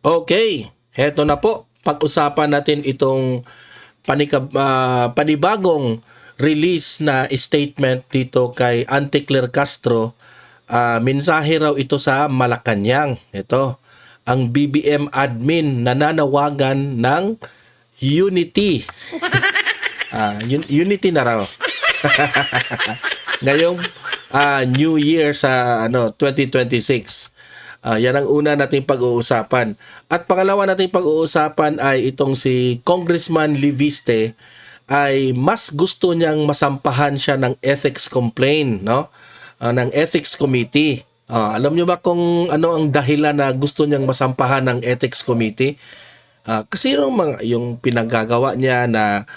Okay, heto na po. Pag-usapan natin itong panibagong release na statement dito kay Auntie Claire Castro. Mensahe raw ito sa Malacanang. Ito, ang BBM admin nananawagan ng unity. Unity na raw. Ngayong New Year sa 2026. Yan ang una nating pag-uusapan. At pangalawa nating pag-uusapan ay itong si Congressman Liviste ay mas gusto niyang masampahan siya ng ethics complaint, no? Ng ethics committee. Alam niyo ba kung ano ang dahilan na gusto niyang masampahan ng ethics committee? Kasi yung pinagagawa niya na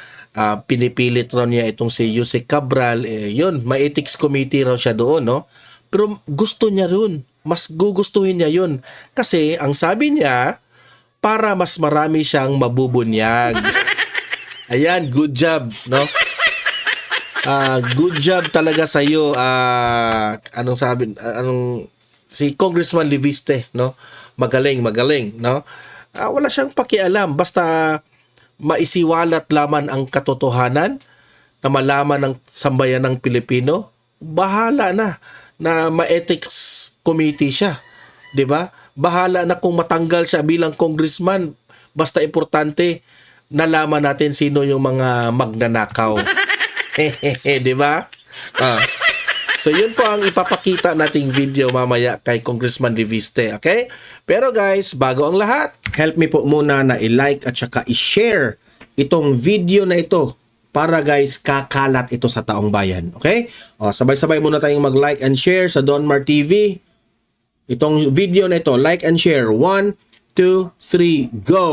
pinipilit raw niya itong si Yusek Cabral, yun, may ethics committee raw siya doon, no? Pero gusto niya rin. Mas gugustuhin niya yun. Kasi ang sabi niya, para mas marami siyang mabubunyag. Ayan, good job, no? Good job talaga sa iyo. Si Congressman Liviste, no? Magaling, no? Wala siyang pakialam basta maisiwalat lamang ang katotohanan na malaman ng sambayan ng Pilipino. Bahala na ma-ethics committee siya. 'Di ba? Bahala na kung matanggal siya bilang congressman. Basta importante nalaman natin sino yung mga magnanakaw. 'Di ba? So yun po ang ipapakita nating video mamaya kay Congressman Liviste, okay? Pero guys, bago ang lahat, help me po muna na i-like at saka i-share itong video na ito para guys kakalat ito sa taong bayan, okay? Sabay-sabay muna tayong mag-like and share sa Donmar TV. Itong video na ito, like and share. 1, 2, 3, go!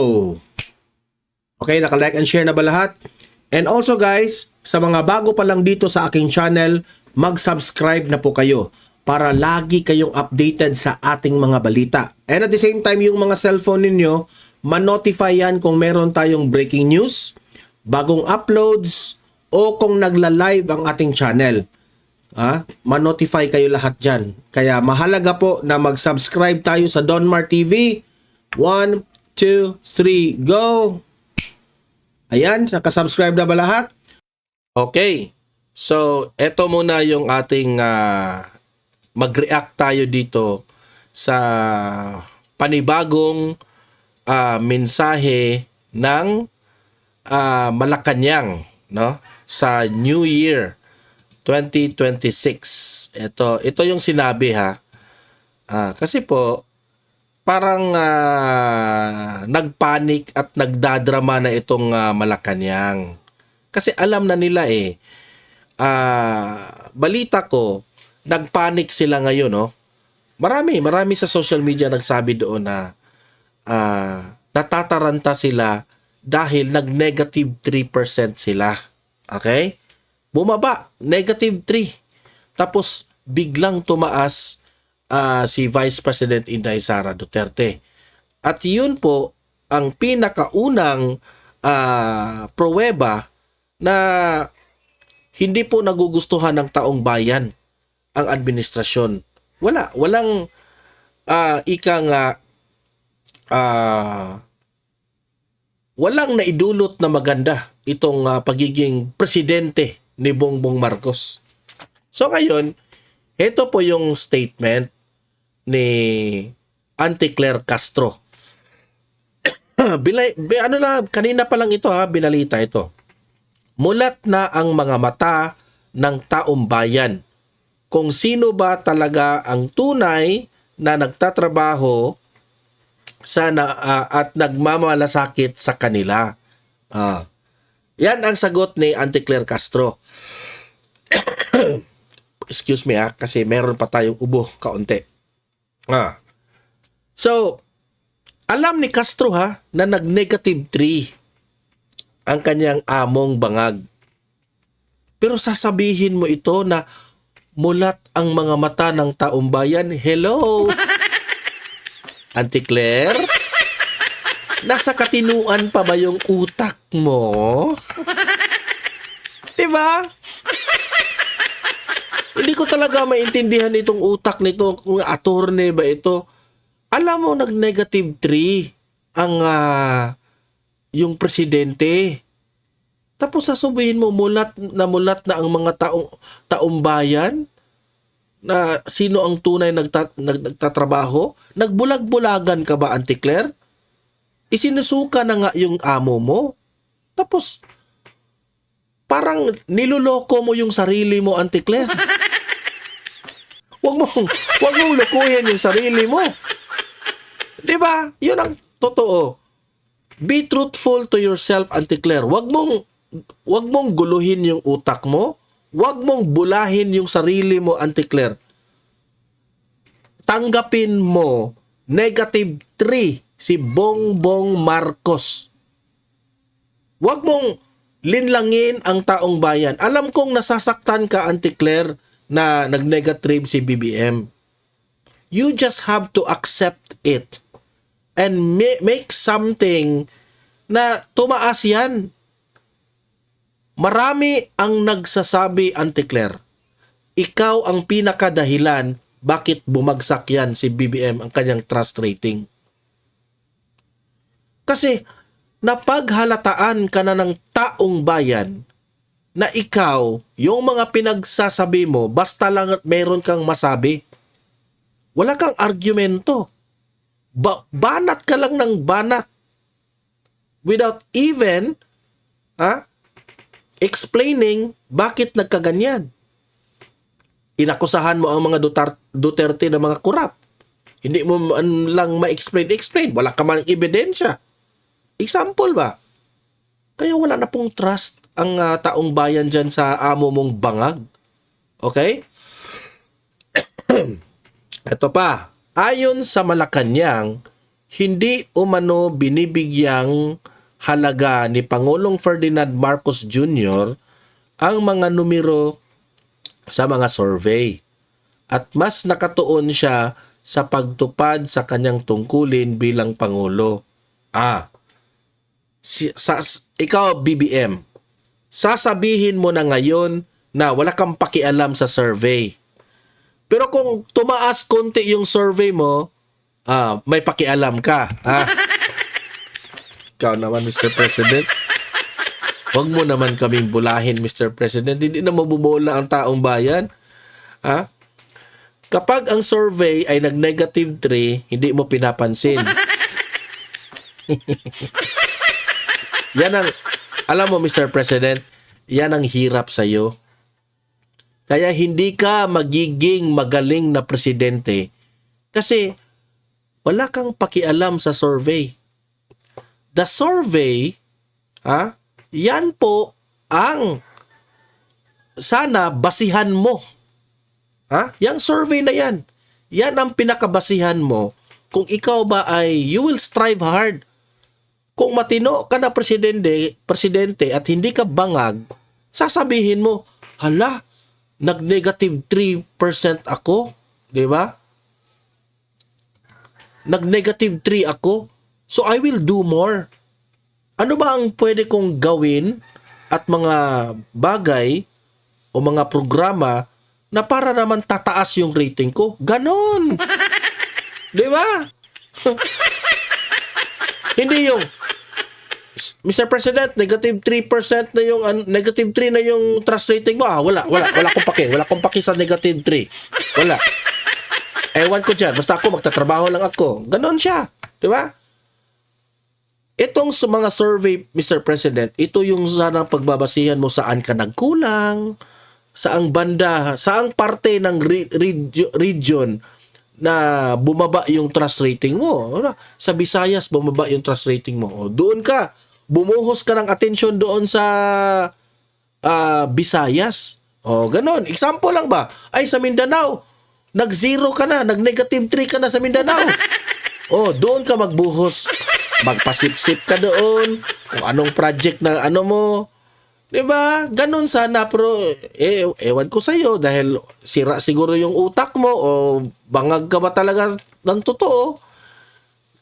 Okay, naka-like and share na ba lahat? And also guys, sa mga bago pa lang dito sa aking channel, mag-subscribe na po kayo para lagi kayong updated sa ating mga balita. And at the same time, yung mga cellphone ninyo, ma-notify yan kung meron tayong breaking news, bagong uploads, o kung nagla-live ang ating channel. Ma-notify kayo lahat dyan. Kaya mahalaga po na mag-subscribe tayo sa Donmar TV. 1, 2, 3, go! Ayan, nakasubscribe na ba lahat? Okay. So, eto muna yung ating mag-react tayo dito sa panibagong mensahe ng Malacanang, no? Sa New Year 2026. Ito yung sinabi ha. Kasi po parang nagpanik at nagdadrama na itong Malacanang. Kasi alam na nila balita ko, nagpanik sila ngayon, no? Marami sa social media nagsabi doon na natataranta sila dahil nag-negative 3% sila. Okay? Bumaba, negative 3. Tapos biglang tumaas si Vice President Inday Sara Duterte. At yun po ang pinakaunang pruweba na hindi po nagugustuhan ng taong bayan ang administrasyon. Walang walang naidulot na maganda itong pagiging presidente ni Bongbong Marcos. So ngayon, ito po yung statement ni Auntie Claire Castro. Kanina pa lang ito binalita ito. Mulat na ang mga mata ng taong bayan kung sino ba talaga ang tunay na nagtatrabaho at nagmamalasakit sa kanila. Yan ang sagot ni Auntie Claire Castro. Excuse me kasi meron pa tayong ubo kaunti. So, alam ni Castro na nag-negative 3 ang kanyang among bangag. Pero sasabihin mo ito na mulat ang mga mata ng taong bayan. Hello? Auntie Claire? Nasa katinuan pa ba yung utak mo? Diba? Hindi ko talaga maintindihan itong utak nito. Kung attorney ba ito? Alam mo, nag-negative 3. ang yung presidente. Tapos sasabihin mo mulat na ang mga taong bayan na sino ang tunay nagtatrabaho? Nagbulag-bulagan ka ba, Auntie Claire? Isinusuka na nga yung amo mo. Tapos parang niloloko mo yung sarili mo, Auntie Claire. Wag mong lokohin yung sarili mo. 'Di ba? 'Yun ang totoo. Be truthful to yourself, Auntie Claire. Wag mong guluhin yung utak mo. Wag mong bulahin yung sarili mo, Auntie Claire. Tanggapin mo -3 si Bongbong Marcos. Wag mong linlangin ang taong bayan. Alam kong nasasaktan ka, Auntie Claire, na nag-negative si BBM. You just have to accept it and make something na tumaas yan. Marami ang nagsasabi, Auntie Claire, ikaw ang pinakadahilan bakit bumagsak yan si BBM ang kanyang trust rating. Kasi napaghalataan ka na ng taong bayan na ikaw, yung mga pinagsasabi mo, basta lang meron kang masabi. Wala kang argumento. Banat ka lang ng banat. Without even explaining bakit nagkaganyan. Inakusahan mo ang mga Duterte na mga kurap. Hindi mo man lang ma-explain. Wala ka man ebidensya. Example ba? Kaya wala na pong trust ang taong bayan dyan sa amo mong bangag. Okay? Ito pa. Ayon sa Malacanang, hindi umano binibigyang halaga ni Pangulong Ferdinand Marcos Jr. ang mga numero sa mga survey. At mas nakatuon siya sa pagtupad sa kanyang tungkulin bilang Pangulo. Ikaw, BBM, sasabihin mo na ngayon na wala kang pakialam sa survey. Pero kung tumaas konti yung survey mo, may pakialam ka. Ikaw naman, Mr. President. Huwag mo naman kaming bulahin, Mr. President. Hindi na mabubola ang taong bayan. Kapag ang survey ay nag-3, hindi mo pinapansin. Yan ang, alam mo, Mr. President, yan ang hirap sa'yo. Kaya hindi ka magiging magaling na presidente kasi wala kang pakialam sa survey. The survey, yan po ang sana basihan mo. Yang survey na yan. Yan ang pinakabasihan mo kung ikaw ba ay you will strive hard. Kung matino ka na presidente at hindi ka bangag, sasabihin mo, hala, nag-3% ako, di ba? Nag-3 ako, so I will do more. Ano ba ang pwede kong gawin at mga bagay o mga programa na para naman tataas yung rating ko? Ganon! Di ba? Hindi yung Mr. President, -3% na yung -3 na yung trust rating mo. Wala akong paki sa -3. Wala. Ewan ko diyan, basta ako magtatrabaho lang ako. Ganon siya, 'di ba? Itong mga survey, Mr. President, ito yung sana pagbabasihan mo saan ka nagkulang, saang banda, saang parte ng region na bumaba yung trust rating mo. Sa Visayas, bumaba yung trust rating mo. Doon ka, bumuhos ka ng atensyon doon sa Visayas. Ganon. Example lang ba? Ay, sa Mindanao, nag-0 ka na, nag-3 ka na sa Mindanao. Doon ka magbuhos. Magpasip-sip ka doon. Kung anong project na ano mo. Diba? Ganon sana, pero ewan ko sa'yo dahil sira siguro yung utak mo o bangag ka ba talaga ng totoo.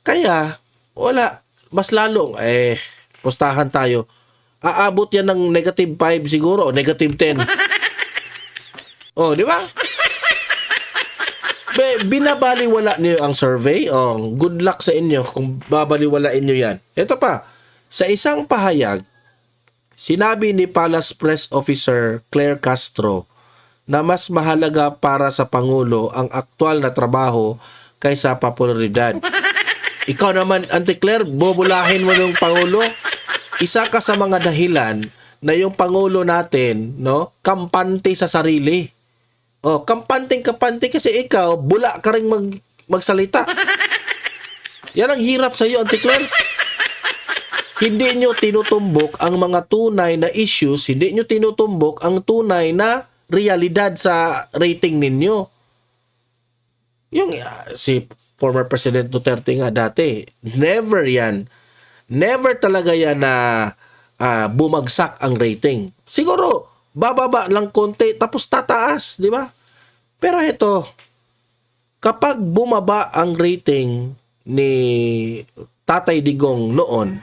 Kaya, wala. Mas lalong, pustahan tayo. Aabot yan ng -5 siguro o -10. Di ba? Binabaliwala niyo ang survey. Oh, good luck sa inyo kung babaliwalain niyo yan. Ito pa, sa isang pahayag, sinabi ni Palace Press Officer Claire Castro na mas mahalaga para sa Pangulo ang aktwal na trabaho kaysa popularidad. Ikaw naman, Auntie Claire, bobulahin mo yung Pangulo. Isa ka sa mga dahilan na yung Pangulo natin, no, kampante sa sarili. Oh, kampante kasi ikaw, bula ka rin magsalita. Yan ang hirap sa iyo, Auntie Claire. Hindi nyo tinutumbok ang mga tunay na issues, hindi nyo tinutumbok ang tunay na realidad sa rating ninyo. Yung si former President Duterte nga dati, never talaga yan na bumagsak ang rating. Siguro, bababa lang konti, tapos tataas, di ba? Pero ito, kapag bumaba ang rating ni Tatay Digong noon,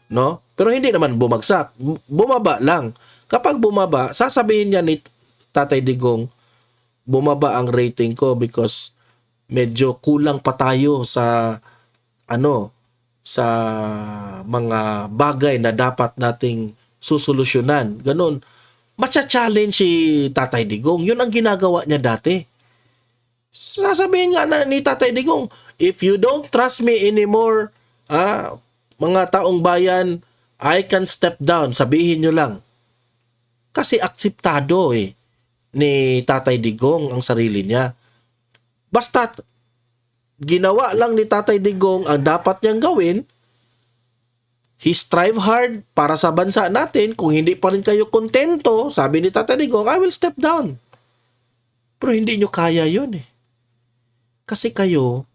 no? Pero hindi naman bumagsak, bumaba lang. Kapag bumaba, sasabihin niya ni Tatay Digong, bumaba ang rating ko because medyo kulang pa tayo sa sa mga bagay na dapat nating susolusyonan. Ganun. Matcha-challenge si Tatay Digong. Yun ang ginagawa niya dati. Sasabihin nga na ni Tatay Digong, if you don't trust me anymore, mga taong bayan, I can step down. Sabihin nyo lang. Kasi akseptado ni Tatay Digong ang sarili niya. Basta ginawa lang ni Tatay Digong ang dapat niyang gawin. He strive hard para sa bansa natin. Kung hindi pa rin kayo kontento, sabi ni Tatay Digong, I will step down. Pero hindi nyo kaya yun Kasi kayo,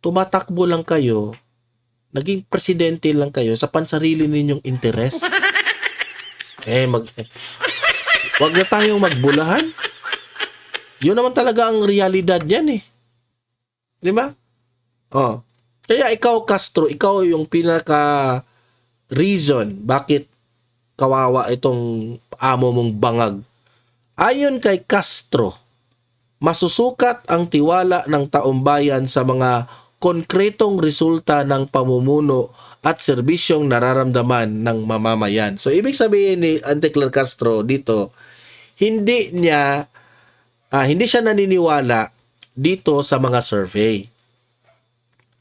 tumatakbo lang kayo, naging presidente lang kayo sa pansarili ninyong interes. Wag na tayong magbulahan. Yun naman talaga ang realidad niyan Di ba? Kaya ikaw, Castro, ikaw yung pinaka reason bakit kawawa itong amo mong bangag. Ayon kay Castro, masusukat ang tiwala ng taumbayan sa mga konkretong resulta ng pamumuno at serbisyong nararamdaman ng mamamayan. So, ibig sabihin ni Auntie Claire Castro dito, hindi siya naniniwala dito sa mga survey.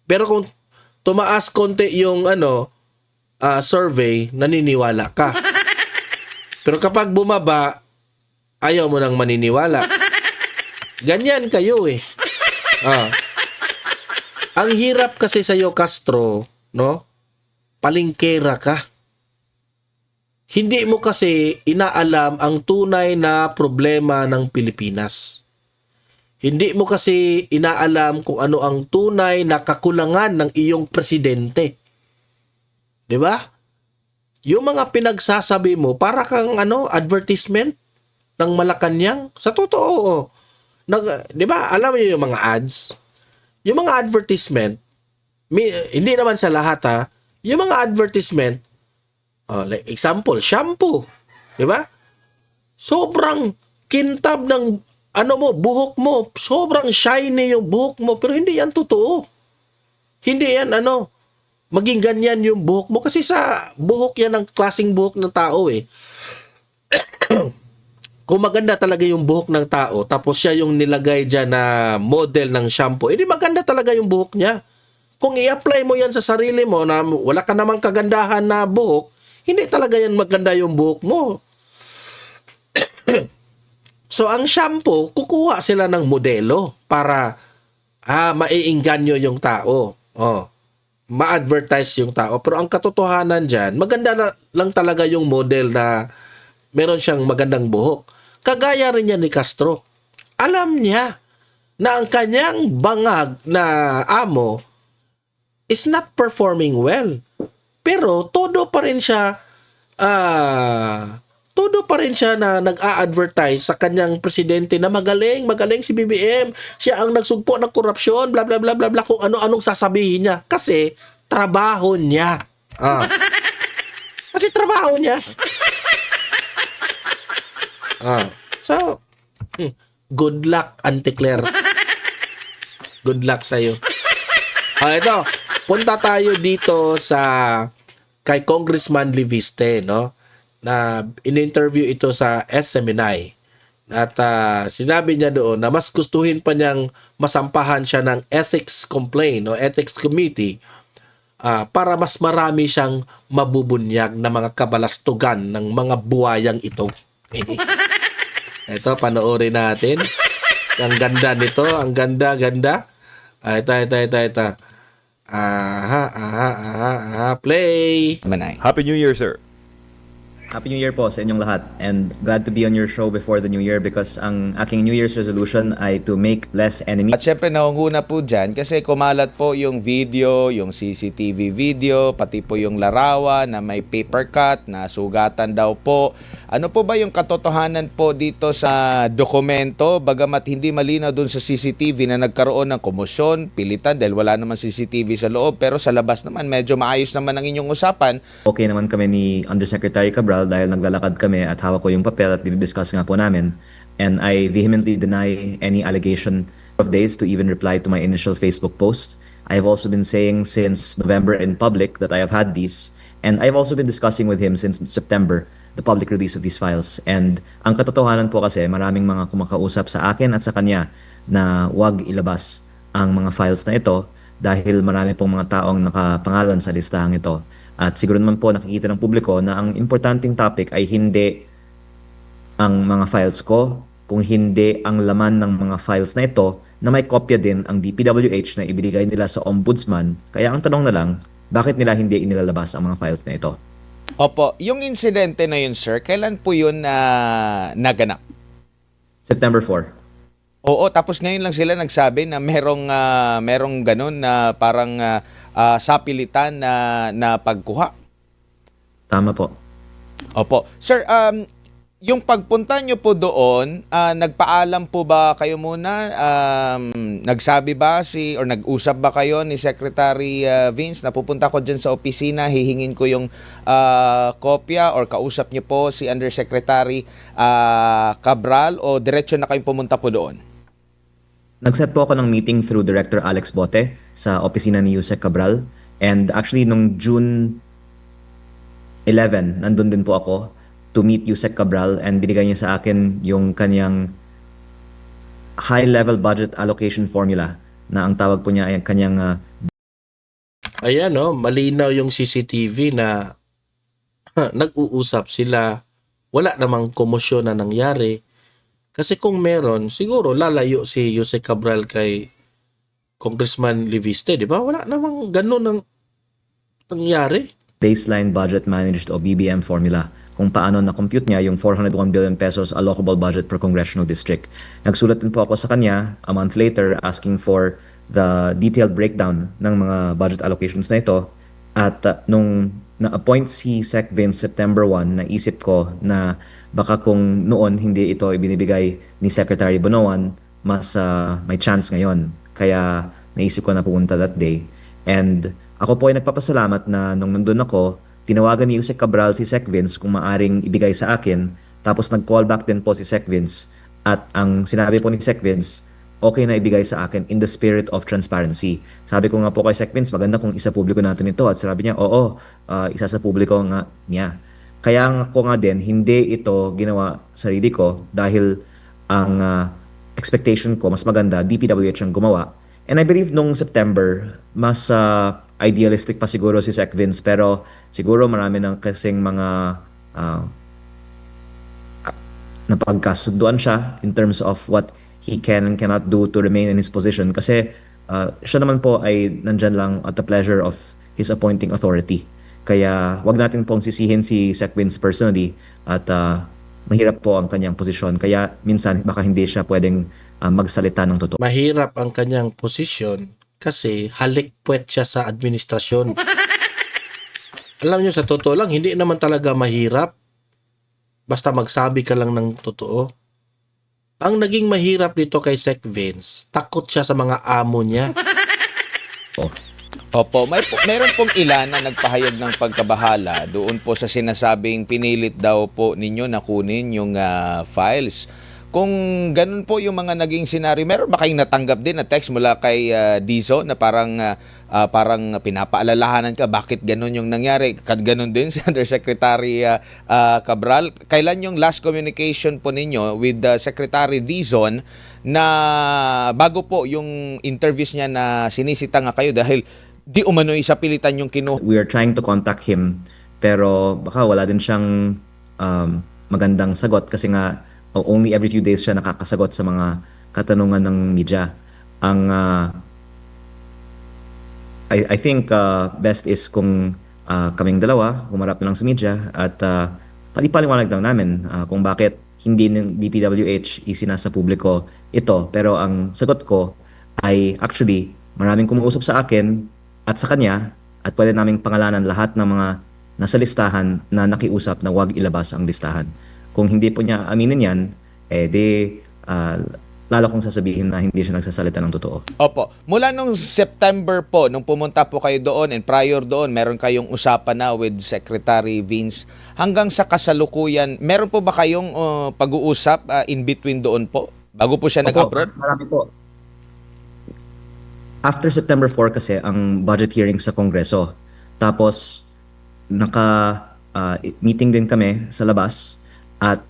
Pero kung tumaas konti yung survey, naniniwala ka. Pero kapag bumaba, ayaw mo nang maniniwala. Ganyan kayo Ang hirap kasi sa'yo, Castro, no? Palingkera ka. Hindi mo kasi inaalam ang tunay na problema ng Pilipinas. Hindi mo kasi inaalam kung ano ang tunay na kakulangan ng iyong presidente. 'Di ba? Yung mga pinagsasabi mo para kang advertisement ng Malacanang. Sa totoo, 'di ba? Alam mo yung mga ads? Yung mga advertisement, hindi naman sa lahat yung mga advertisement, like example, shampoo, 'di ba? Sobrang kintab ng buhok mo, sobrang shiny yung buhok mo, pero hindi yan totoo. Hindi yan maging ganyan yung buhok mo kasi sa buhok yan ang klaseng buhok ng tao Kung maganda talaga yung buhok ng tao, tapos siya yung nilagay dyan na model ng shampoo, edi maganda talaga yung buhok niya. Kung i-apply mo yan sa sarili mo na wala ka namang kagandahan na buhok, hindi talaga yan maganda yung buhok mo. So, ang shampoo, kukuha sila ng modelo para maiinganyo yung tao. Ma-advertise yung tao. Pero ang katotohanan dyan, maganda lang talaga yung model na meron siyang magandang buhok. Kagaya rin niya ni Castro. Alam niya na ang kanyang bangag na amo is not performing well. Pero todo pa rin siya na nag-a-advertise sa kanyang presidente na magaling si BBM, siya ang nagsugpo ng korupsyon, bla bla bla bla bla, kung ano-anong sasabihin niya kasi trabaho niya. Kasi trabaho niya. So, Good luck, Auntie Claire. Good luck sa'yo. Ito, punta tayo dito sa kay Congressman Liviste, no? Na in-interview ito sa SMNI. At sinabi niya doon na mas gustuhin pa niyang masampahan siya ng ethics complaint o ethics committee para mas marami siyang mabubunyag na mga kabalastugan ng mga buwayang ito. Ito, panoorin natin. Ang ganda nito. Ang ganda. Ito. Play. Manay. Happy New Year, sir. Happy New Year po sa inyong lahat, and glad to be on your show before the New Year because ang aking New Year's resolution ay to make less enemies. At syempre nangunguna po dyan kasi kumalat po yung video, yung CCTV video, pati po yung larawan na may paper cut na sugatan daw po. Ano po ba yung katotohanan po dito sa dokumento? Bagamat hindi malinaw dun sa CCTV na nagkaroon ng komosyon, pilitan dahil wala naman CCTV sa loob, pero sa labas naman medyo maayos naman ang inyong usapan. Okay naman kami ni Undersecretary Cabral dahil naglalakad kami at hawak ko yung papel at dinidiscuss nga po namin. And I vehemently deny any allegation of days to even reply to my initial Facebook post. I have also been saying since November in public that I have had these, and I've also been discussing with him since September the public release of these files. And ang katotohanan po kasi maraming mga kumakausap sa akin at sa kanya na wag ilabas ang mga files na ito dahil marami pong mga taong nakapangalan sa listahang ito. At siguro naman po nakikita ng publiko na ang importanteng topic ay hindi ang mga files ko, kung hindi ang laman ng mga files na ito na may kopya din ang DPWH na ibinigay nila sa ombudsman. Kaya ang tanong na lang, bakit nila hindi inilalabas ang mga files na ito? Opo, yung insidente na yun sir, kailan po yun naganap? September 4. Oo, tapos ngayon lang sila nagsabi na merong ganun na parang sapilitan na pagkuha. Tama po. Opo. Sir, yung pagpunta nyo po doon, nagpaalam po ba kayo muna? Nagsabi ba or nag-usap ba kayo ni Secretary Vince na pupunta ko dyan sa opisina, hihingin ko yung kopya, or kausap nyo po si Undersecretary Cabral, o diretso na kayong pumunta po doon? Nag-set po ako ng meeting through Director Alex Bote sa opisina ni Yusek Cabral. And actually, nung June 11, nandun din po ako to meet Yusek Cabral, and binigay niya sa akin yung kanyang high-level budget allocation formula na ang tawag po niya ay kanyang Ayan, no, malinaw yung CCTV na nag-uusap sila. Wala namang komosyon na nangyari. Kasi kung meron, siguro lalayo si Yusek Cabral kay Congressman Liviste, di ba? Wala namang ganun ang nangyari. baseline budget managed o BBM formula kung paano na-compute niya yung 401 billion pesos allocable budget per congressional district. Nagsulat din po ako sa kanya a month later asking for the detailed breakdown ng mga budget allocations na ito. At nung na-appoint si Sec Vince September 1, naisip ko na baka kung noon hindi ito ibinibigay ni Secretary Bonoan, mas may chance ngayon. Kaya naisip ko na pumunta that day. And ako po ay nagpapasalamat na nung nandun ako, tinawagan ni Yusek Cabral si Sec Vince kung maaring ibigay sa akin. Tapos nag-call back din po si Sec Vince. At ang sinabi po ni Sec Vince, okay na ibigay sa akin in the spirit of transparency. Sabi ko nga po kay Sec Vince, maganda kung isa publiko natin ito. At sabi niya, oo, isa sa publiko nga niya. Kaya ako nga din, hindi ito ginawa sarili ko dahil ang expectation ko, mas maganda, DPWH ang gumawa. And I believe nung September, mas idealistic pa siguro si Sec Vince, pero siguro marami ng kasing mga napagkasunduan siya in terms of what he can and cannot do to remain in his position. Kasi siya naman po ay nandyan lang at the pleasure of his appointing authority. Kaya wag natin pong sisihin si Sec Vince personally at mahirap po ang kanyang posisyon. Kaya minsan baka hindi siya pwedeng magsalita ng totoo. Mahirap ang kanyang posisyon kasi halikpwet siya sa administrasyon. Alam niyo, sa totoo lang, hindi naman talaga mahirap. Basta magsabi ka lang ng totoo. Ang naging mahirap dito kay Sec Vince, takot siya sa mga amo niya. Opo, meron pong ilan na nagpahayag ng pagkabahala doon po sa sinasabing pinilit daw po ninyo na kunin yung files. kung ganun po yung mga naging senaryo, meron ba kayong natanggap din na text mula kay Dizon na parang pinapaalalahanan ka bakit ganun yung nangyari? Ganun din si Undersecretary Cabral. Kailan yung last communication po ninyo with Secretary Dizon na bago po yung interviews niya na sinisita nga kayo dahil di umano'y sa pilitan yung kinuha? We are trying to contact him, pero baka wala din siyang magandang sagot kasi nga only every few days siya nakakasagot sa mga katanungan ng media. Ang I think best is kung kaming dalawa humarap na lang sa media at palipaliwanag lang namin kung bakit hindi ng DPWH isinasa publiko ito. Pero ang sagot ko ay actually maraming kumuusap sa akin at sa kanya at pwede naming pangalanan lahat ng mga nasa listahan na nakiusap na huwag ilabas ang listahan. Kung hindi po niya aminin yan, lalo kong sasabihin na hindi siya nagsasalita ng totoo. Opo. Mula nung September po, nung pumunta po kayo doon and prior doon, meron kayong usapan na with Secretary Vince. Hanggang sa kasalukuyan, meron po ba kayong pag-uusap in between doon po? Bago po siya nag-abroad? Marami po. After September 4 kasi ang budget hearing sa Kongreso. Tapos meeting din kami sa labas at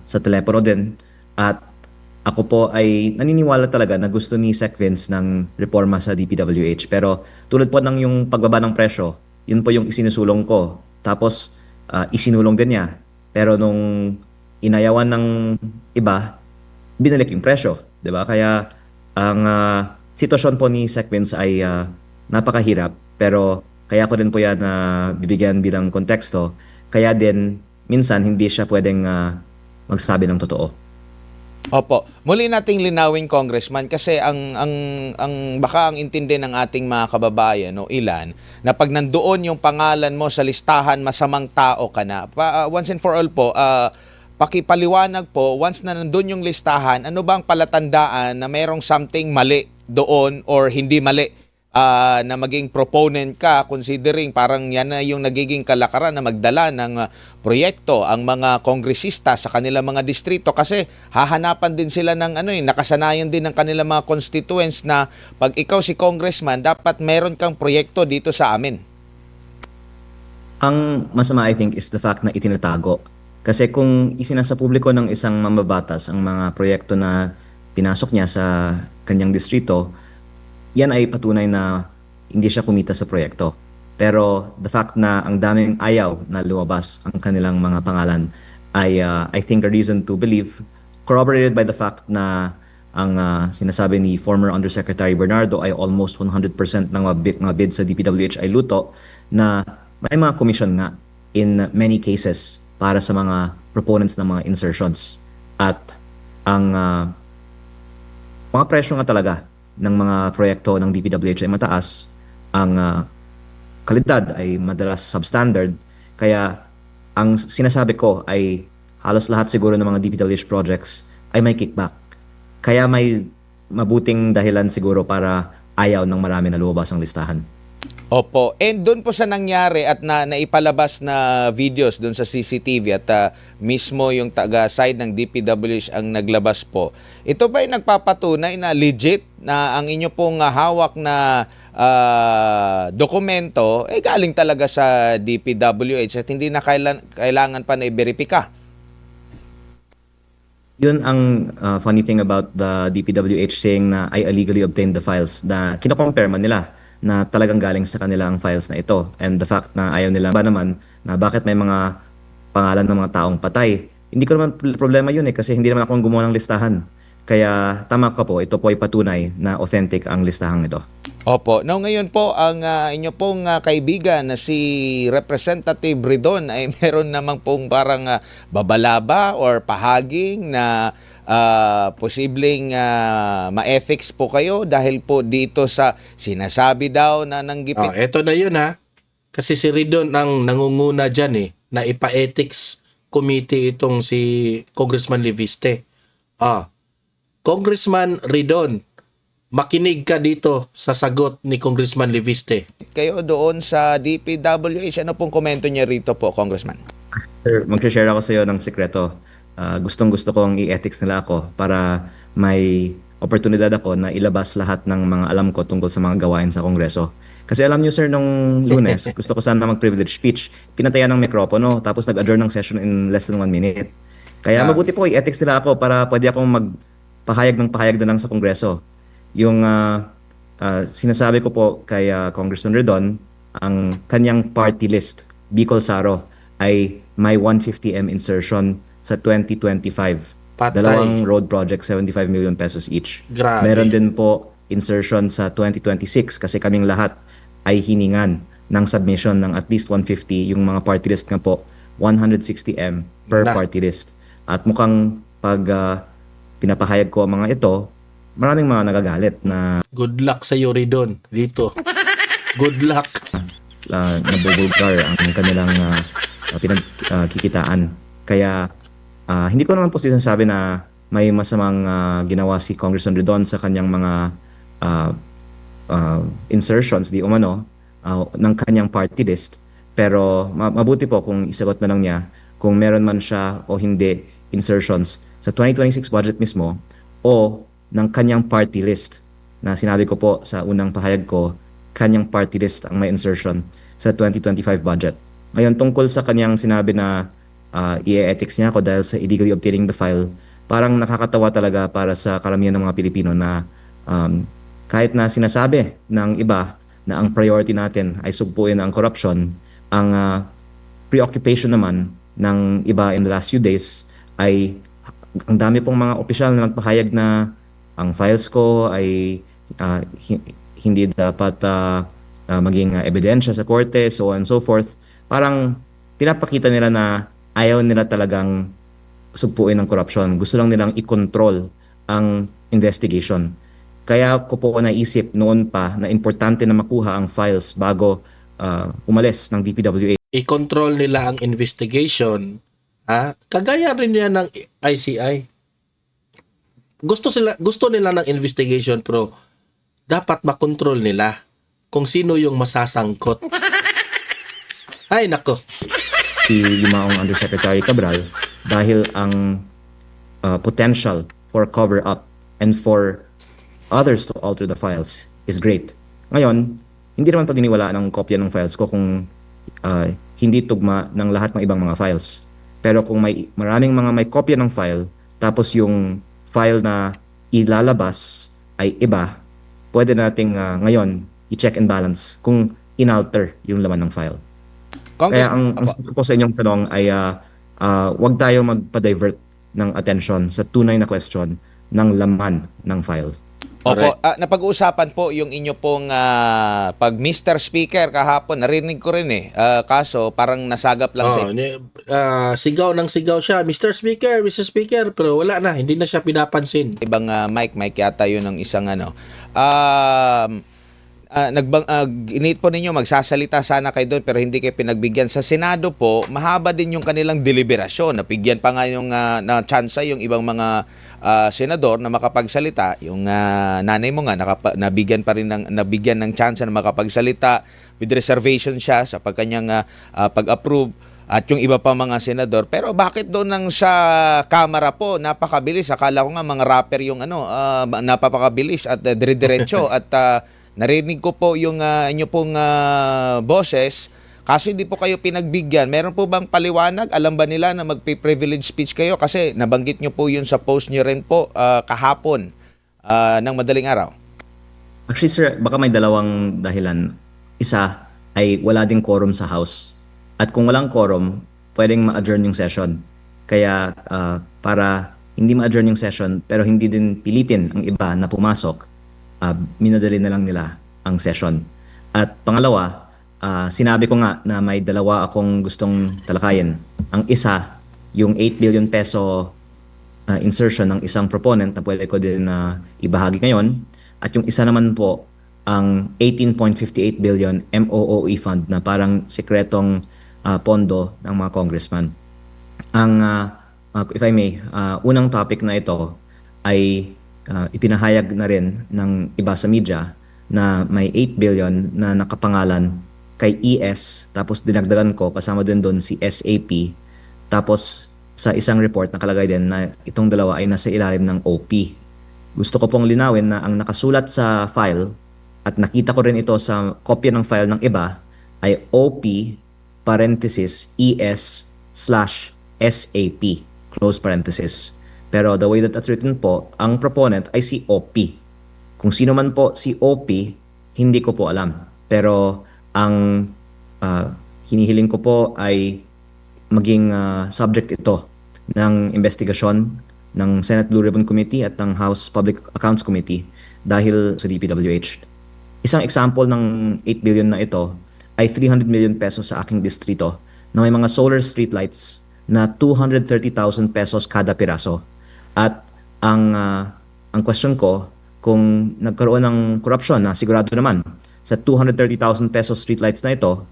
sa telepono din. At ako po ay naniniwala talaga na gusto ni Sec Vince ng reforma sa DPWH. Pero tulad po ng yung pagbaba ng presyo, yun po yung isinusulong ko. Tapos isinulong din niya. Pero nung inayawan ng iba, binalik yung presyo. 'Di ba? Kaya ang sitwasyon po ni Sec Vince ay napakahirap. Pero kaya ko din po yan bibigyan bilang konteksto. Kaya din, minsan hindi siya pwedeng magsabi ng totoo. Opo. Muli nating linawin, Congressman, kasi baka ang intindi ng ating mga kababayan o ilan na pag nandoon yung pangalan mo sa listahan, masamang tao ka na. Once and for all po, pakipaliwanag po, once na nandun yung listahan, ano bang palatandaan na merong something mali doon or hindi mali na maging proponent ka, considering parang yan na yung nagiging kalakaran na magdala ng proyekto ang mga kongresista sa kanilang mga distrito kasi hahanapan din sila ng nakasanayan din ng kanilang mga constituents na pag ikaw si congressman, dapat meron kang proyekto dito sa amin. Ang masama I think is the fact na itinatago. Kasi kung isinasa publiko ng isang mambabatas ang mga proyekto na pinasok niya sa kanyang distrito, yan ay patunay na hindi siya kumita sa proyekto. Pero the fact na ang daming ayaw na lumabas ang kanilang mga pangalan ay I think a reason to believe, corroborated by the fact na ang sinasabi ni former Undersecretary Bernardo ay almost 100% ng mga bid sa DPWH ay luto, na may mga commission nga in many cases para sa mga proponents ng mga insertions. At ang mga presyo nga talaga ng mga proyekto ng DPWH ay mataas, ang kalidad ay madalas substandard, kaya ang sinasabi ko ay halos lahat siguro ng mga DPWH projects ay may kickback. Kaya may mabuting dahilan siguro para ayaw ng marami na lumabas ang listahan. Opo. And doon po sa nangyari at naipalabas na videos doon sa CCTV at mismo yung taga-side ng DPWH ang naglabas po. Ito ba yung nagpapatunay na legit na ang inyo pong hawak na dokumento galing talaga sa DPWH at hindi na kailangan pa na i-verifika? Yun ang funny thing about the DPWH saying na I illegally obtained the files, na kino-compare man nila na talagang galing sa kanila ang files na ito. And the fact na ayaw nila ba naman na bakit may mga pangalan ng mga taong patay. Hindi ko naman problema yun kasi hindi naman ako gumawa ng listahan. Kaya tama ka po, ito po ay patunay na authentic ang listahang ito. Opo. Now ngayon po, ang inyo pong kaibigan na si Representative Ridon ay meron namang pong parang babalaba or pahaging na posibleng ma-ethics po kayo dahil po dito sa sinasabi daw na nanggipit. Eto na yun Kasi si Ridon ang nangunguna dyan na ipa-ethics committee itong si Congressman Leviste. Congressman Ridon, makinig ka dito sa sagot ni Congressman Leviste. Kayo doon sa DPWH, ano pong komento niya rito po, Congressman? Sir, mag-share ako sa iyo ng sikreto. gustong-gusto kong i-ethics nila ako para may oportunidad ako na ilabas lahat ng mga alam ko tungkol sa mga gawain sa Kongreso. Kasi alam niyo sir, nung Lunes, gusto ko sana mag-privilege speech. Pinatayan ng mikropono, tapos nag-adjourn ng session in less than 1 minute. Kaya mabuti po i-ethics nila ako para pwede akong magpahayag ng pahayag na lang sa Kongreso. Yung sinasabi ko po kay Congressman Redon, ang kanyang party list, Bicol Saro, ay may 150M insertion sa 2025. Patay. Dalawang road project, 75 million pesos each. Grabe. Meron din po insertion sa 2026 kasi kaming lahat ay hiningan ng submission ng at least 150. Yung mga party list nga po, 160M per Na. party list. At mukhang pag pinapahayag ko ang mga ito, maraming mga nagagalit na Good luck sa iyo, Ridon, dito. Good luck. nabubulgar ang kanilang pinagkikitaan. Kaya hindi ko naman po sinasabi na may masamang ginawa si Congressman Redon sa kanyang mga insertions di umano ng kanyang party list. Pero mabuti po kung isagot na lang niya kung meron man siya o hindi insertions sa 2026 budget mismo o ng kanyang party list na sinabi ko po sa unang pahayag ko, kanyang party list ang may insertion sa 2025 budget. Ngayon, tungkol sa kanyang sinabi na i-ethics niya ako dahil sa illegally obtaining the file, parang nakakatawa talaga para sa karamihan ng mga Pilipino na kahit na sinasabi ng iba na ang priority natin ay sugpuin ang corruption, ang preoccupation naman ng iba in the last few days ay ang dami pong mga opisyal na nagpahayag na ang files ko ay hindi dapat maging ebidensya sa korte, so on and so forth. Parang pinapakita nila na ayaw nila talagang sugpuin ng corruption. Gusto lang nilang i-control ang investigation. Kaya ko po naisip noon pa na importante na makuha ang files bago umalis ng DPWH. I-control nila ang investigation. Kagaya rin yan ng ICI. Gusto nila ng investigation pero dapat makontrol nila kung sino yung masasangkot. Ay nako. Si Yumaong Undersecretary Cabral dahil ang potential for cover-up and for others to alter the files is great. Ngayon, hindi naman paniniwalaan ng kopya ng files ko kung hindi tugma ng lahat ng ibang mga files. Pero kung maraming mga may kopya ng file, tapos yung file na ilalabas ay iba, pwede nating ngayon i-check and balance kung inalter yung laman ng file. Kaya ang sagot ko sa inyong tanong ay wag tayo magpa-divert ng attention sa tunay na question ng laman ng file. Opo, napag-uusapan po yung inyo pong pag Mr. Speaker kahapon, narinig ko rin kaso parang nasagap lang sa sigaw ng sigaw siya, Mr. Speaker, Mr. Speaker, pero wala na, hindi na siya pinapansin. ibang mic yata yun ng isang init po ninyo, magsasalita sana kayo doon pero hindi kayo pinagbigyan. Sa Senado po, mahaba din yung kanilang deliberasyon. Napigyan pa nga yung na chance yung ibang mga senador na makapagsalita. Yung nanay mo nga nabigyan pa rin nabigyan ng chance na makapagsalita with reservation siya sa pagkanyang pag-approve at yung iba pa mga senador. Pero bakit doon nang sa Kamara po napakabilis? Akala ko nga mga rapper yung napakabilis at dire-diretso at narinig ko po yung inyo pong boses, kaso hindi po kayo pinagbigyan. Meron po bang paliwanag? Alam ba nila na magpi-privilege speech kayo? Kasi nabanggit nyo po yun sa post nyo rin po kahapon ng madaling araw. Actually sir, baka may dalawang dahilan. Isa ay wala ding quorum sa House. At kung walang quorum, pwedeng ma-adjourn yung session. Kaya para hindi ma-adjourn yung session pero hindi din pilitin ang iba na pumasok, minadali na lang nila ang session. At pangalawa, sinabi ko nga na may dalawa akong gustong talakayin. Ang isa, yung 8 billion peso insertion ng isang proponent na pwede ko din ibahagi ngayon. At yung isa naman po, ang 18.58 billion MOOE fund na parang sekretong pondo ng mga congressman. Ang, if I may, unang topic na ito ay ipinahayag na rin ng iba sa media na may 8 billion na nakapangalan kay ES, tapos dinagdagan ko, kasama din doon si SAP, tapos sa isang report nakalagay din na itong dalawa ay nasa ilalim ng OP. Gusto ko pong linawin na ang nakasulat sa file at nakita ko rin ito sa kopya ng file ng iba ay OP parenthesis ES slash SAP close parenthesis. Pero the way that that's written po, ang proponent ay si OP. Kung sino man po si OP, hindi ko po alam. Pero ang hinihiling ko po ay maging subject ito ng investigasyon ng Senate Blue Ribbon Committee at ng House Public Accounts Committee dahil sa DPWH. Isang example ng 8 billion na ito ay 300 million pesos sa aking distrito na may mga solar streetlights na 230,000 pesos kada piraso. At ang question ko, kung nagkaroon ng korupsyon na sigurado naman sa 230,000 pesos streetlights na ito.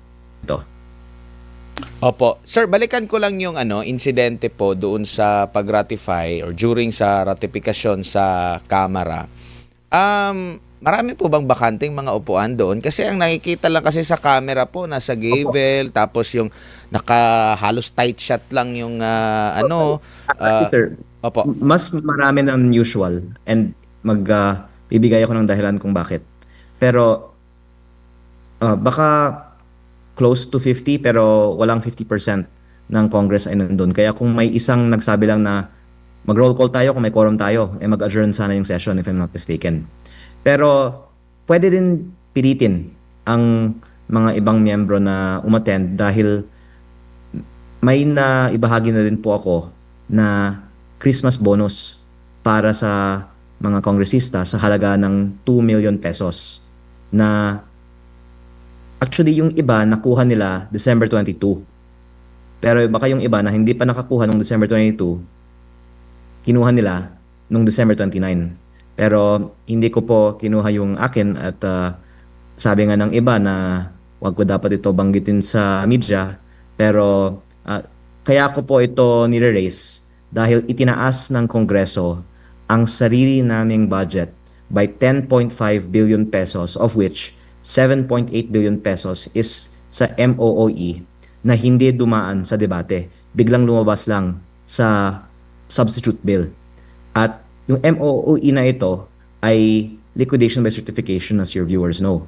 Opo. Sir, balikan ko lang yung insidente po doon sa pag-ratify or during sa ratifikasyon sa Kamara. Marami po bang bakanting mga upuan doon? Kasi ang nakikita lang kasi sa camera po, nasa gavel, tapos yung halos tight shot lang yung Sir, opo. mas marami ng usual and bibigay ako ng dahilan kung bakit. Pero baka close to 50 pero walang 50% ng Congress ay nandun. Kaya kung may isang nagsabi lang na mag-roll call tayo, kung may quorum tayo, mag-adjourn sana yung session if I'm not mistaken. Pero pwede din pilitin ang mga ibang miyembro na umattend dahil may na ibahagi na din po ako na Christmas bonus para sa mga kongresista sa halaga ng 2 million pesos na actually yung iba nakuha nila December 22. Pero baka yung iba na hindi pa nakakuha nung December 22, kinuha nila nung December 29. Pero hindi ko po kinuha yung akin at sabi nga ng iba na wag ko dapat ito banggitin sa media. Pero kaya ko po ito nire-raise dahil itinaas ng Kongreso ang sarili naming budget by 10.5 billion pesos, of which 7.8 billion pesos is sa MOOE na hindi dumaan sa debate. Biglang lumabas lang sa substitute bill. At yung MOOE na ito ay liquidation by certification, as your viewers know.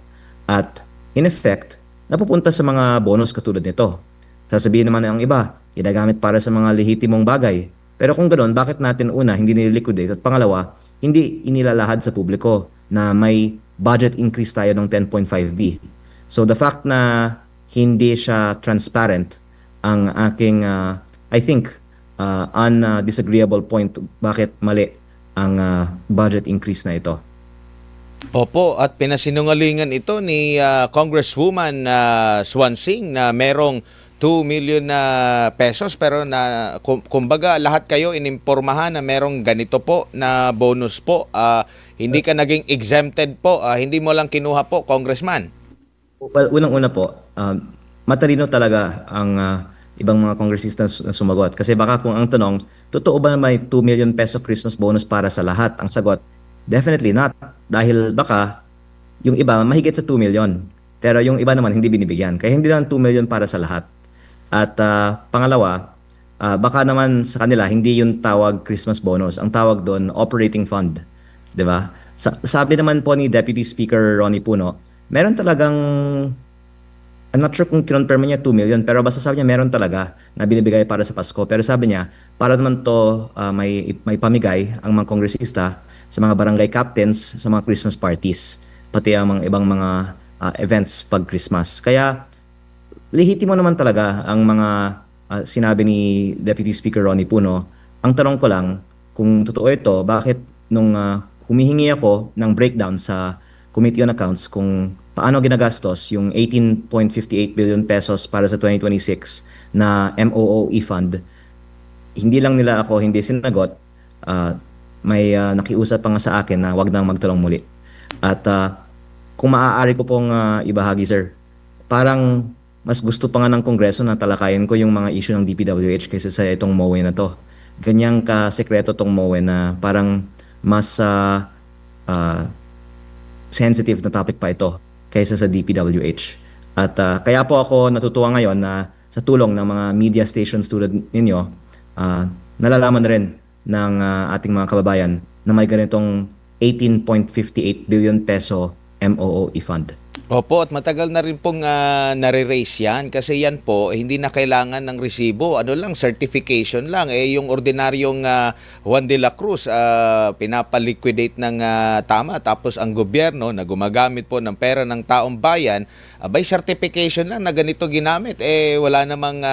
At in effect, napupunta sa mga bonus katulad nito. Sasabihin naman ng iba, ginagamit para sa mga lehitimong bagay. Pero kung ganoon, bakit natin una hindi niliquidate at pangalawa, hindi inilalahad sa publiko na may budget increase tayo ng 10.5B. So the fact na hindi siya transparent ang aking, I think, disagreeable point bakit mali ang budget increase na ito. Opo, at pinasinungalingan ito ni Congresswoman Swansing na merong 2 million na pesos pero na kumbaga lahat kayo inimpormahan na merong ganito po na bonus po. Hindi ka naging exempted po, hindi mo lang kinuha po, Congressman. Well, unang-una po, matalino talaga ang ibang mga kongresista na sumagot. Kasi baka kung ang tanong, totoo ba na may 2 million peso Christmas bonus para sa lahat? Ang sagot, definitely not. Dahil baka yung iba mahigit sa 2 million. Pero yung iba naman hindi binibigyan. Kaya hindi lang 2 million para sa lahat. At pangalawa, baka naman sa kanila hindi yung tawag Christmas bonus. Ang tawag doon, operating fund. 'Di ba? Sabi naman po ni Deputy Speaker Ronnie Puno, meron talagang, I'm not sure kung kinonfirm niya 2 million, pero basta sabi niya meron talaga na binibigay para sa Pasko. Pero sabi niya, para naman to may pamigay ang mga kongresista sa mga barangay captains sa mga Christmas parties, pati ang mga ibang mga events pag Christmas. Kaya lehitimo naman talaga ang mga sinabi ni Deputy Speaker Ronnie Puno. Ang tanong ko lang, kung totoo ito, bakit nung humihingi ako ng breakdown sa Committee on Accounts kung paano ginagastos yung 18.58 billion pesos para sa 2026 na MOOE fund, hindi lang nila ako hindi sinagot, may nakiusap pa nga sa akin na wag nang magtanong muli. At kung maaari ko pong ibahagi, sir, parang mas gusto pa nga ng Kongreso na talakayin ko yung mga issue ng DPWH kaysa sa itong MOE na to. Ganyang ka-sekreto tong MOE na parang mas sensitive na topic pa ito kaysa sa DPWH. At kaya po ako natutuwa ngayon na sa tulong ng mga media stations tulad ninyo nalalaman na rin ng ating mga kababayan na may ganitong 18.58 billion peso MOOE fund. Opo, at matagal na rin pong nare-raise yan kasi yan po, hindi na kailangan ng resibo. Ano lang, certification lang. Yung ordinaryong Juan de la Cruz, pinapaliquidate ng tama. Tapos ang gobyerno na gumagamit po ng pera ng taong bayan, by certification lang na ganito ginamit. Wala namang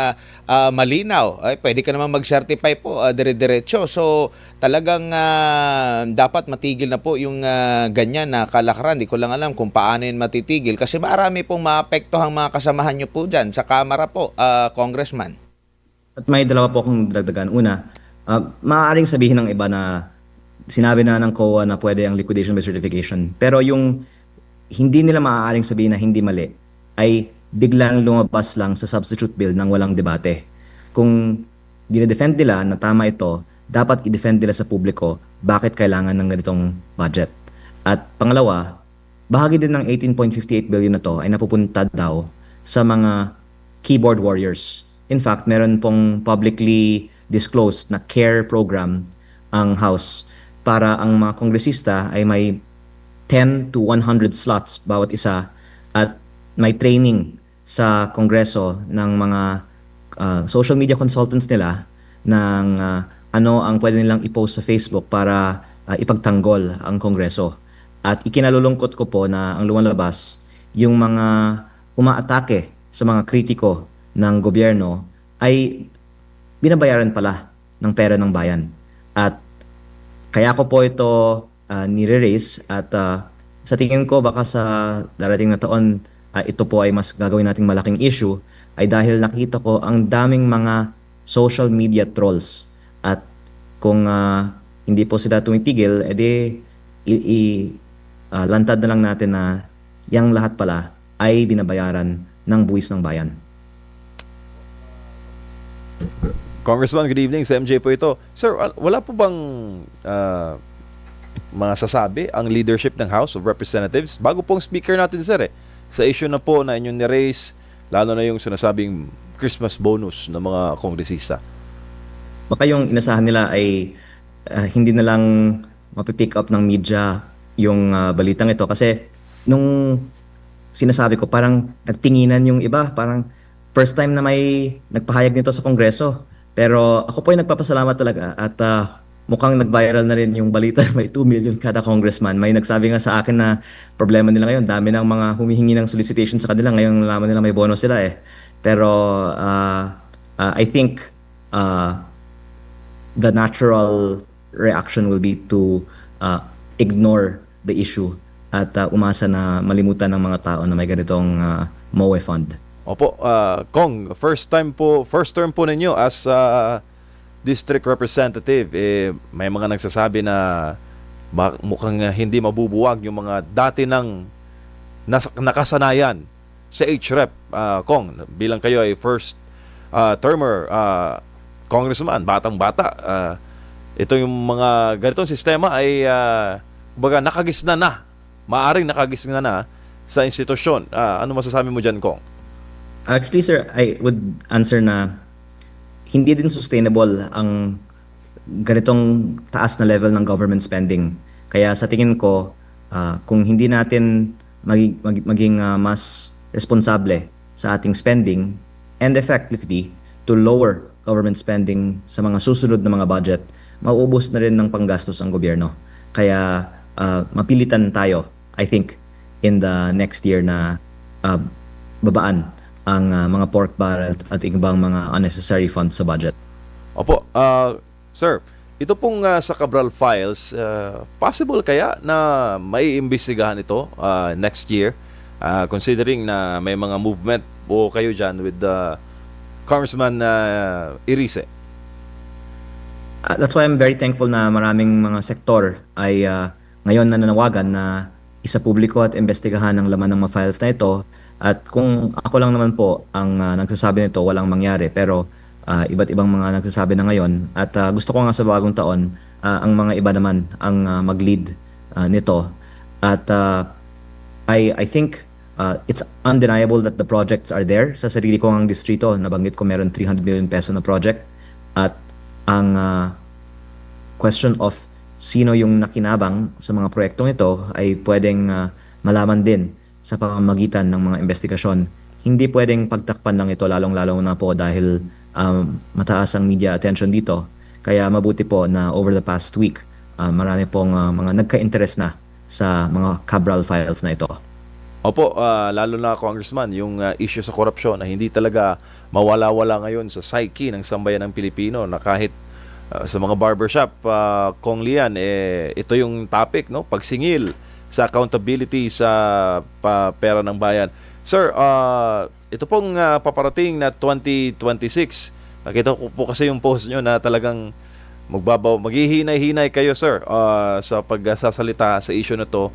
malinaw. Pwede ka naman mag-certify po, dire-diretso. So, talagang dapat matigil na po yung ganyan na kalakaran. Di ko lang alam kung paano yun matitigil kasi marami pong maapektuhang mga kasamahan nyo po dyan sa Kamara po, Congressman. At may dalawa po akong dagdagan. Una, maaaring sabihin ng iba na sinabi na ng COA na pwede ang liquidation by certification. Pero yung hindi nila maaaring sabihin na hindi mali ay biglang lumabas lang sa substitute bill ng walang debate. Kung dinedefend nila na tama ito, dapat i-defend nila sa publiko bakit kailangan ng ganitong budget. At pangalawa, bahagi din ng 18.58 billion na to ay napupunta daw sa mga keyboard warriors. In fact, meron pong publicly disclosed na CARE program ang House para ang mga kongresista ay may 10 to 100 slots bawat isa at may training sa Kongreso ng mga social media consultants nila ng ano ang pwede nilang i-post sa Facebook para ipagtanggol ang Kongreso. At ikinalulungkot ko po na ang lumalabas, yung mga umaatake sa mga kritiko ng gobyerno ay binabayaran pala ng pera ng bayan. At kaya ko po ito nire-raise at sa tingin ko baka sa darating na taon ito po ay mas gagawin nating malaking issue ay dahil nakita ko ang daming mga social media trolls. At kung hindi po sila tumitigil, edi lantad na lang natin na yang lahat pala ay binabayaran ng buwis ng bayan. Congressman, good evening. Sa MJ po ito. Sir, wala po bang masasabi ang leadership ng House of Representatives? Bago pong speaker natin, sir, sa issue na po na inyong ni-raise, lalo na yung sinasabing Christmas bonus ng mga kongresista. Baka yung inasahan nila ay hindi na lang mapipick up ng media yung balitang ito kasi nung sinasabi ko parang nagtinginan yung iba, parang first time na may nagpahayag nito sa Kongreso. Pero ako po ay nagpapasalamat talaga at mukhang nag-viral na rin yung balita na may 2 million kada congressman. May nagsabi nga sa akin na problema nila ngayon, dami ng mga humihingi ng solicitation sa kanila, ngayon nalaman nila may bonus sila eh. Pero I think the natural reaction will be to ignore the issue at umasa na malimutan ng mga tao na may ganitong MOE fund. Opo, Kong, first term po ninyo as district representative, may mga nagsasabi na mukhang hindi mabubuwag yung mga dati ng nakasanayan sa HREP. Kong, bilang kayo ay first termer congressman, batang-bata, ito yung mga ganitong sistema ay baga nakagisna na, maaring nakagisna na sa institusyon. Ano masasabi mo dyan, Kong? Actually, sir, I would answer na hindi din sustainable ang ganitong taas na level ng government spending. Kaya sa tingin ko, kung hindi natin maging mas responsable sa ating spending and effectively to lower government spending sa mga susunod na mga budget, mauubos na rin ng panggastos ang gobyerno. Kaya mapilitan tayo, I think, in the next year na babaan ang mga pork barrel at ibang mga unnecessary funds sa budget. Opo, sir, ito pong sa Cabral Files, possible kaya na may imbestigahan ito next year, considering na may mga movement po kayo dyan with Congressman Irice? That's why I'm very thankful na maraming mga sektor ay ngayon nananawagan na isa publiko at imbestigahan ang laman ng mga files na ito. At kung ako lang naman po ang nagsasabi nito, walang mangyari. Pero iba't ibang mga nagsasabi na ngayon. At gusto ko nga sa bagong taon, ang mga iba naman ang mag-lead nito. At I think it's undeniable that the projects are there. Sa sarili ko ang distrito, nabanggit ko meron 300 million peso na project. At ang question of sino yung nakinabang sa mga proyektong ito ay pwedeng malaman din sa pamamagitan ng mga investigasyon. Hindi pwedeng pagtakpan lang ito, lalong-lalo na po dahil mataas ang media attention dito. Kaya mabuti po na over the past week, marami pong mga nagka-interest na sa mga Cabral files na ito. Opo, lalo na Congressman, yung issue sa korupsyon na hindi talaga mawala-wala ngayon sa psyche ng sambayan ng Pilipino na kahit sa mga barbershop, Kong Lian, ito yung topic, no? Pagsingil sa accountability sa pera ng bayan. Sir, ito pong paparating na 2026, nakita ko po kasi yung post nyo na talagang maghihinay-hinay kayo, sir, sa pagsasalita sa issue na to.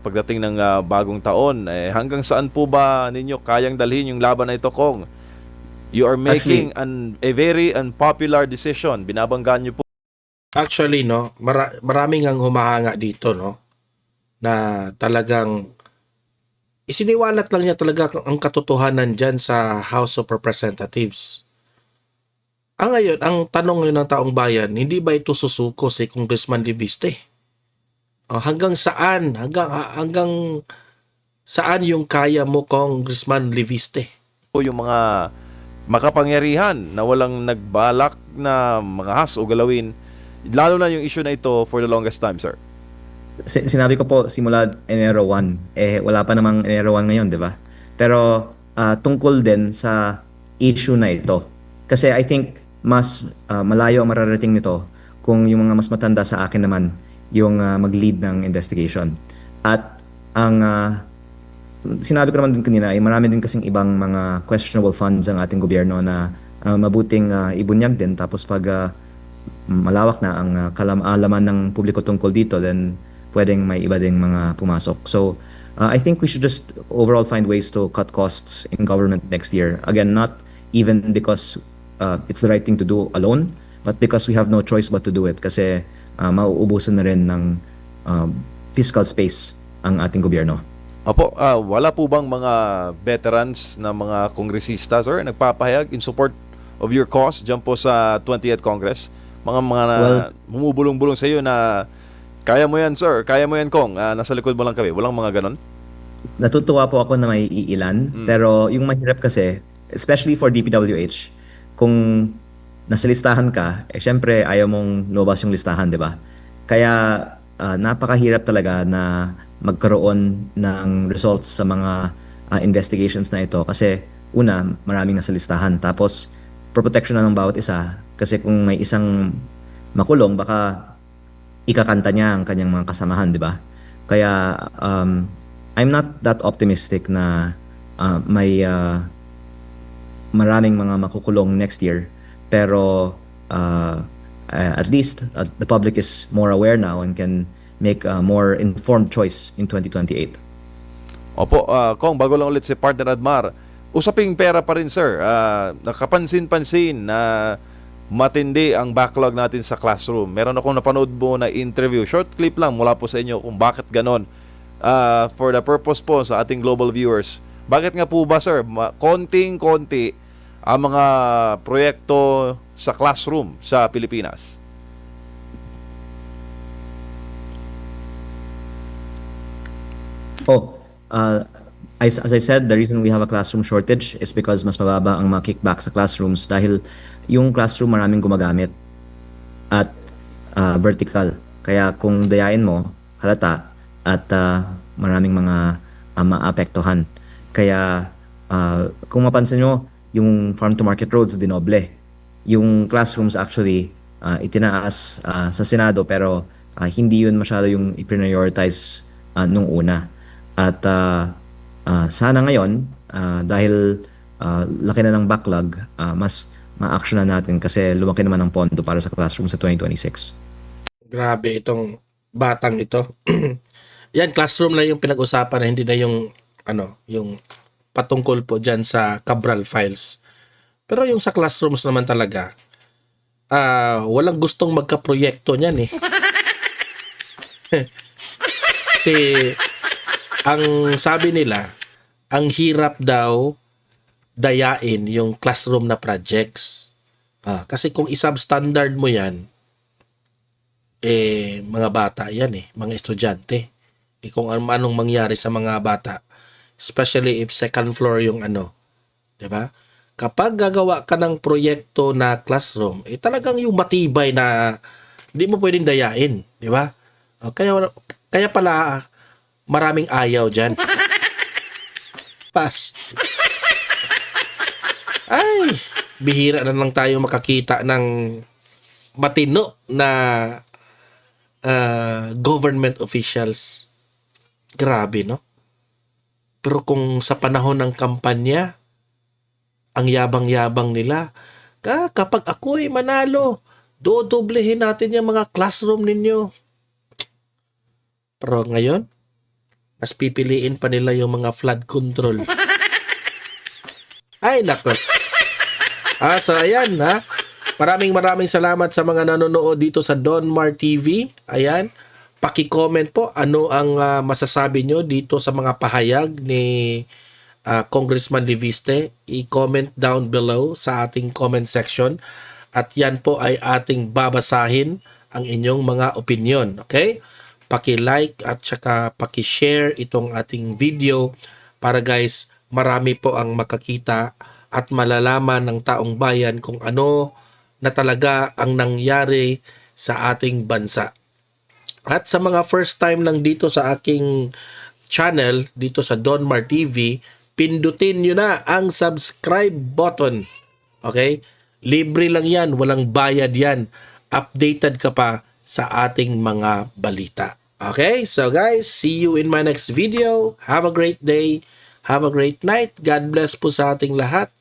Pagdating ng bagong taon, hanggang saan po ba ninyo kayang dalhin yung laban na ito, Kong? You are making a very unpopular decision. Binabanggaan nyo po. Actually, no, maraming ang humahanga dito, no, na talagang isiniwalat lang niya talaga ang katotohanan dyan sa House of Representatives. Ngayon, ang tanong yun ng taong bayan, hindi ba ito susuko si Congressman Liviste? Hanggang saan? Hanggang saan yung kaya mo, Congressman Liviste? Yung mga makapangyarihan na walang nagbalak na mga has o galawin, lalo na yung issue na ito for the longest time, sir. Sinabi ko po simula Enero 1, wala pa namang Enero 1 ngayon, di ba? Pero tungkol din sa issue na ito. Kasi I think mas malayo ang mararating nito kung yung mga mas matanda sa akin naman yung mag-lead ng investigation. At ang sinabi ko naman din kanina ay marami din kasing ibang mga questionable funds ang ating gobyerno na mabuting ibunyag din. Tapos pag malawak na ang kaalaman ng publiko tungkol dito, then pwedeng may iba ding mga pumasok. So I think we should just overall find ways to cut costs in government next year. Again, not even because it's the right thing to do alone, but because we have no choice but to do it. Kasi mauubusan na rin ng fiscal space ang ating gobyerno. Opo, wala po bang mga veterans na mga kongresista, sir, nagpapahayag in support of your cause dyan po sa 20th Congress? Mga bumubulong-bulong sa iyo na kaya mo yan, sir, kaya mo yan, Kong, nasa likod mo lang kami. Walang mga ganon? Natutuwa po ako na may iilan, pero yung mahirap kasi, especially for DPWH, kung nasa listahan ka, syempre ayaw mong lumabas yung listahan, di ba? Kaya napakahirap talaga na magkaroon ng results sa mga investigations na ito kasi una, maraming nasa listahan. Tapos, protection na ng bawat isa kasi kung may isang makulong, baka ikakanta niya ang kanyang mga kasamahan, di ba? Kaya I'm not that optimistic na may maraming mga makukulong next year. Pero at least the public is more aware now and can make a more informed choice in 2028. Opo, Kong, bago lang ulit si Partner Admar, usaping pera pa rin, sir. Nakapansin-pansin na matindi ang backlog natin sa classroom. Meron akong napanood mo na interview, short clip lang mula po sa inyo kung bakit ganon. For the purpose po sa ating global viewers, bakit nga po ba, sir, konting-konti ang mga proyekto sa classroom sa Pilipinas? As I said, the reason we have a classroom shortage is because mas mababa ang mga kickback sa classrooms dahil yung classroom maraming gumagamit at vertical. Kaya kung dayain mo, halata at maraming mga maapektuhan. Kaya kung mapansin nyo, yung farm-to-market roads dinoble. Yung classrooms actually itinaas sa Senado pero hindi yun masyado yung i-prioritize nung una. At sana ngayon, dahil laki na ng backlog, mas ma-action na natin kasi lumaki naman ang pondo para sa classroom sa 2026. Grabe itong batang ito. Yan, classroom na yung pinag-usapan na hindi na yung yung patungkol po dyan sa Cabral files. Pero yung sa classrooms naman talaga, walang gustong magka-proyekto niyan eh. Kasi ang sabi nila, ang hirap daw dayain yung classroom na projects. Kasi kung i-substandard mo yan, mga bata yan mga estudyante. Kung anong mangyari sa mga bata, especially if second floor yung di ba? Kapag gagawa ka ng proyekto na classroom, talagang yung matibay na hindi mo pwedeng dayain, di ba? Kaya pala maraming ayaw diyan. Past. Ay, bihira na lang tayo makakita ng matino na government officials. Grabe, no? Pero kung sa panahon ng kampanya, ang yabang-yabang nila, kapag ako'y manalo, dodoblehin natin yung mga classroom ninyo. Pero ngayon, mas pipiliin pa nila yung mga flood control. Ay, nako. So ayan Maraming salamat sa mga nanonood dito sa Donmar TV. Ayan. Paki-comment po ano ang masasabi nyo dito sa mga pahayag ni Congressman Liviste. I-comment down below sa ating comment section. At yan po ay ating babasahin ang inyong mga opinion. Okay? Paki-like at saka paki-share itong ating video para guys, marami po ang makakita at malalaman ng taong bayan kung ano na talaga ang nangyari sa ating bansa. At sa mga first time lang dito sa aking channel, dito sa Donmar TV, pindutin nyo na ang subscribe button. Okay? Libre lang yan, walang bayad yan. Updated ka pa sa ating mga balita. Okay? So guys, see you in my next video. Have a great day. Have a great night. God bless po sa ating lahat.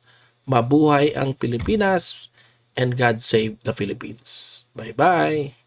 Mabuhay ang Pilipinas. And God save the Philippines. Bye-bye.